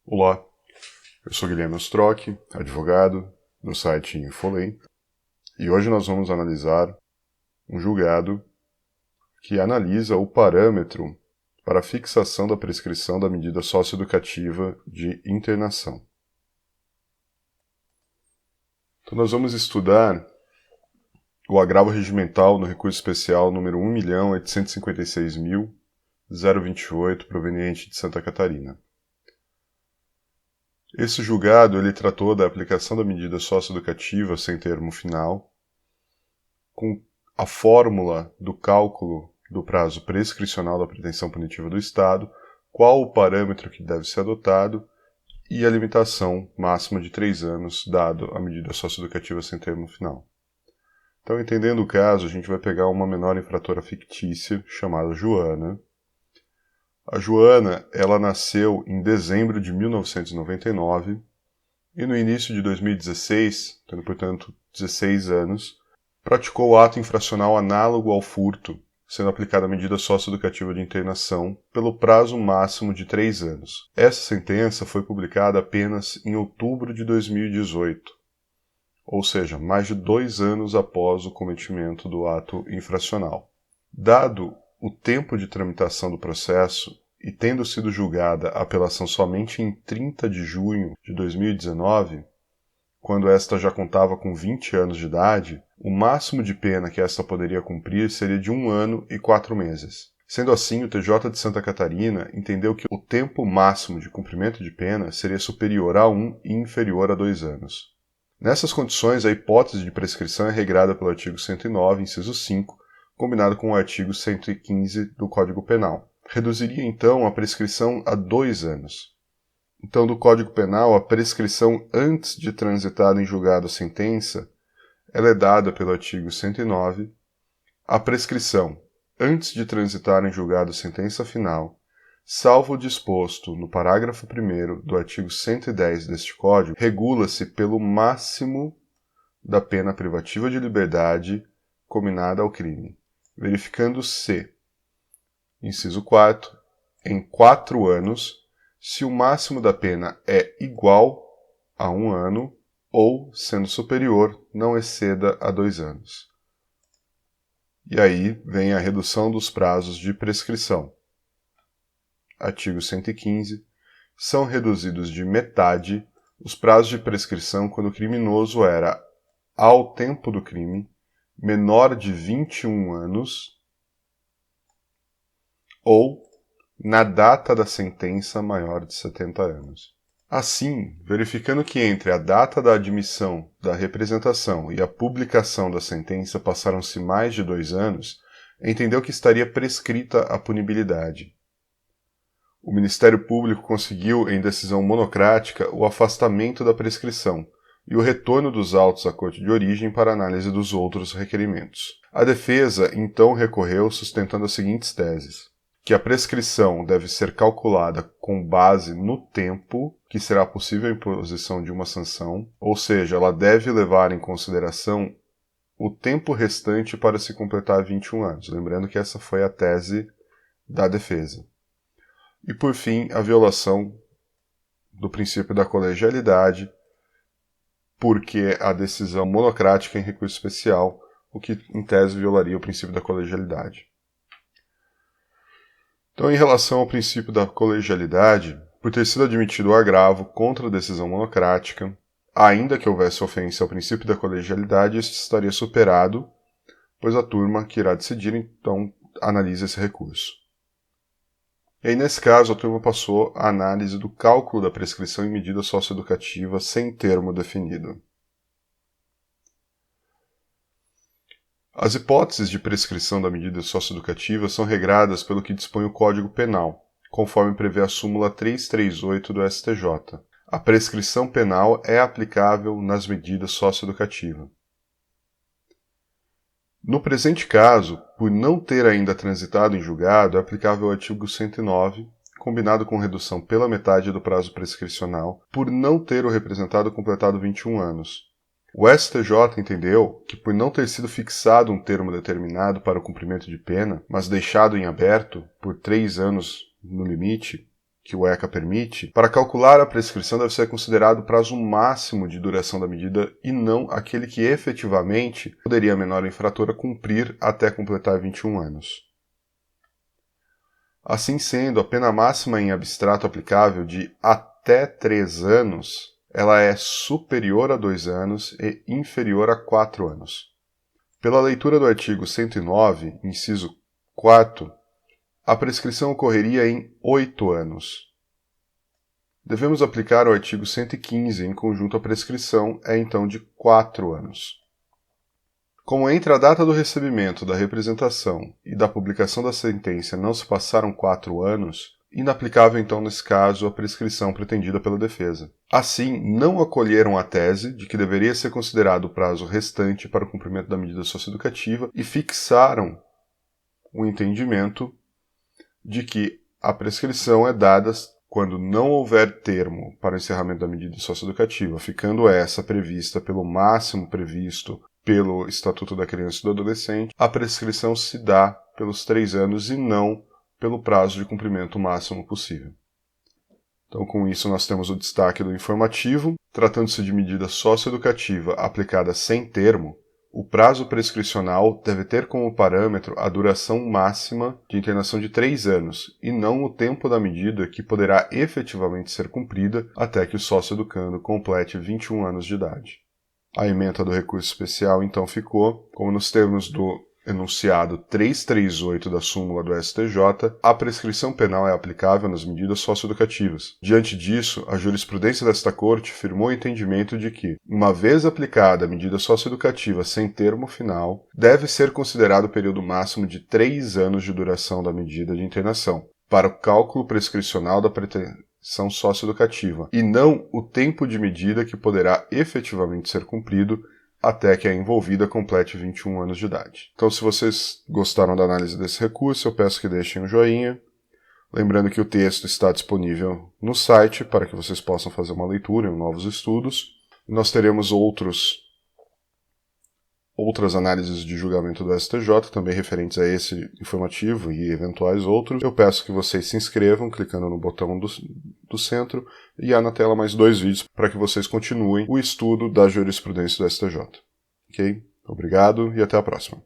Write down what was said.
Olá, eu sou Guilherme Ostrock, advogado do site Infolei, e hoje nós vamos analisar um julgado que analisa o parâmetro para a fixação da prescrição da medida socioeducativa de internação. Então nós vamos estudar o agravo regimental no recurso especial número 1.856.028, proveniente de Santa Catarina. Esse julgado ele tratou da aplicação da medida socioeducativa sem termo final, com a fórmula do cálculo do prazo prescricional da pretensão punitiva do Estado, qual o parâmetro que deve ser adotado e a limitação máxima de 3 anos dado a medida socioeducativa sem termo final. Então, entendendo o caso, a gente vai pegar uma menor infratora fictícia chamada Joana. A Joana, ela nasceu em dezembro de 1999 e no início de 2016, tendo portanto 16 anos, praticou ato infracional análogo ao furto, sendo aplicada a medida socioeducativa de internação pelo prazo máximo de 3 anos. Essa sentença foi publicada apenas em outubro de 2018, ou seja, mais de 2 anos após o cometimento do ato infracional. Dado o tempo de tramitação do processo e tendo sido julgada a apelação somente em 30 de junho de 2019, quando esta já contava com 20 anos de idade, o máximo de pena que esta poderia cumprir seria de 1 ano e 4 meses. Sendo assim, o TJ de Santa Catarina entendeu que o tempo máximo de cumprimento de pena seria superior a 1 e inferior a 2 anos. Nessas condições, a hipótese de prescrição é regrada pelo artigo 109, inciso 5, combinado com o artigo 115 do Código Penal. Reduziria, então, a prescrição a 2 anos. Então, do Código Penal, a prescrição antes de transitada em julgado a sentença, ela é dada pelo artigo 109. A prescrição antes de transitar em julgado a sentença final, salvo o disposto no parágrafo 1º do artigo 110 deste Código, regula-se pelo máximo da pena privativa de liberdade cominada ao crime, verificando se, inciso 4, em 4 anos, se o máximo da pena é igual a 1 ano ou, sendo superior, não exceda a 2 anos. E aí vem a redução dos prazos de prescrição. Artigo 115. São reduzidos de metade os prazos de prescrição quando o criminoso era, ao tempo do crime, menor de 21 anos ou na data da sentença maior de 70 anos. Assim, verificando que entre a data da admissão da representação e a publicação da sentença passaram-se mais de 2 anos, entendeu que estaria prescrita a punibilidade. O Ministério Público conseguiu, em decisão monocrática, o afastamento da prescrição e o retorno dos autos à Corte de Origem para análise dos outros requerimentos. A defesa, então, recorreu sustentando as seguintes teses: que a prescrição deve ser calculada com base no tempo que será possível a imposição de uma sanção, ou seja, ela deve levar em consideração o tempo restante para se completar 21 anos. Lembrando que essa foi a tese da defesa. E, por fim, a violação do princípio da colegialidade, porque a decisão monocrática em recurso especial, o que, em tese, violaria o princípio da colegialidade. Então, em relação ao princípio da colegialidade, por ter sido admitido o agravo contra a decisão monocrática, ainda que houvesse ofensa ao princípio da colegialidade, isso estaria superado, pois a turma que irá decidir, então, analisa esse recurso. E aí, nesse caso, a turma passou a análise do cálculo da prescrição em medida socioeducativa sem termo definido. As hipóteses de prescrição da medida socioeducativa são regradas pelo que dispõe o Código Penal, conforme prevê a súmula 338 do STJ. A prescrição penal é aplicável nas medidas socioeducativas. No presente caso, por não ter ainda transitado em julgado, é aplicável o artigo 109, combinado com redução pela metade do prazo prescricional, por não ter o representado completado 21 anos. O STJ entendeu que, por não ter sido fixado um termo determinado para o cumprimento de pena, mas deixado em aberto por 3 anos no limite, que o ECA permite, para calcular a prescrição deve ser considerado o prazo máximo de duração da medida e não aquele que efetivamente poderia a menor infratora cumprir até completar 21 anos. Assim sendo, a pena máxima em abstrato aplicável de até 3 anos, ela é superior a 2 anos e inferior a 4 anos. Pela leitura do artigo 109, inciso 4º, a prescrição ocorreria em 8 anos. Devemos aplicar o artigo 115 em conjunto à prescrição, é então de 4 anos. Como entre a data do recebimento da representação e da publicação da sentença não se passaram 4 anos, inaplicável então nesse caso a prescrição pretendida pela defesa. Assim, não acolheram a tese de que deveria ser considerado o prazo restante para o cumprimento da medida socioeducativa e fixaram o entendimento de que a prescrição é dada quando não houver termo para o encerramento da medida socioeducativa, ficando essa prevista pelo máximo previsto pelo Estatuto da Criança e do Adolescente, a prescrição se dá pelos 3 anos e não pelo prazo de cumprimento máximo possível. Então, com isso, nós temos o destaque do informativo. Tratando-se de medida socioeducativa aplicada sem termo, o prazo prescricional deve ter como parâmetro a duração máxima de internação de 3 anos, e não o tempo da medida que poderá efetivamente ser cumprida até que o sócio-educando complete 21 anos de idade. A ementa do recurso especial, então, ficou, como nos termos do enunciado 338 da súmula do STJ, a prescrição penal é aplicável nas medidas socioeducativas. Diante disso, a jurisprudência desta Corte firmou o entendimento de que, uma vez aplicada a medida socioeducativa sem termo final, deve ser considerado o período máximo de 3 anos de duração da medida de internação, para o cálculo prescricional da pretensão socioeducativa, e não o tempo de medida que poderá efetivamente ser cumprido até que a envolvida complete 21 anos de idade. Então, se vocês gostaram da análise desse recurso, eu peço que deixem um joinha. Lembrando que o texto está disponível no site para que vocês possam fazer uma leitura em novos estudos. Nós teremos outras análises de julgamento do STJ, também referentes a esse informativo e eventuais outros. Eu peço que vocês se inscrevam clicando no botão do centro e há na tela mais 2 vídeos para que vocês continuem o estudo da jurisprudência do STJ. Ok? Obrigado e até a próxima.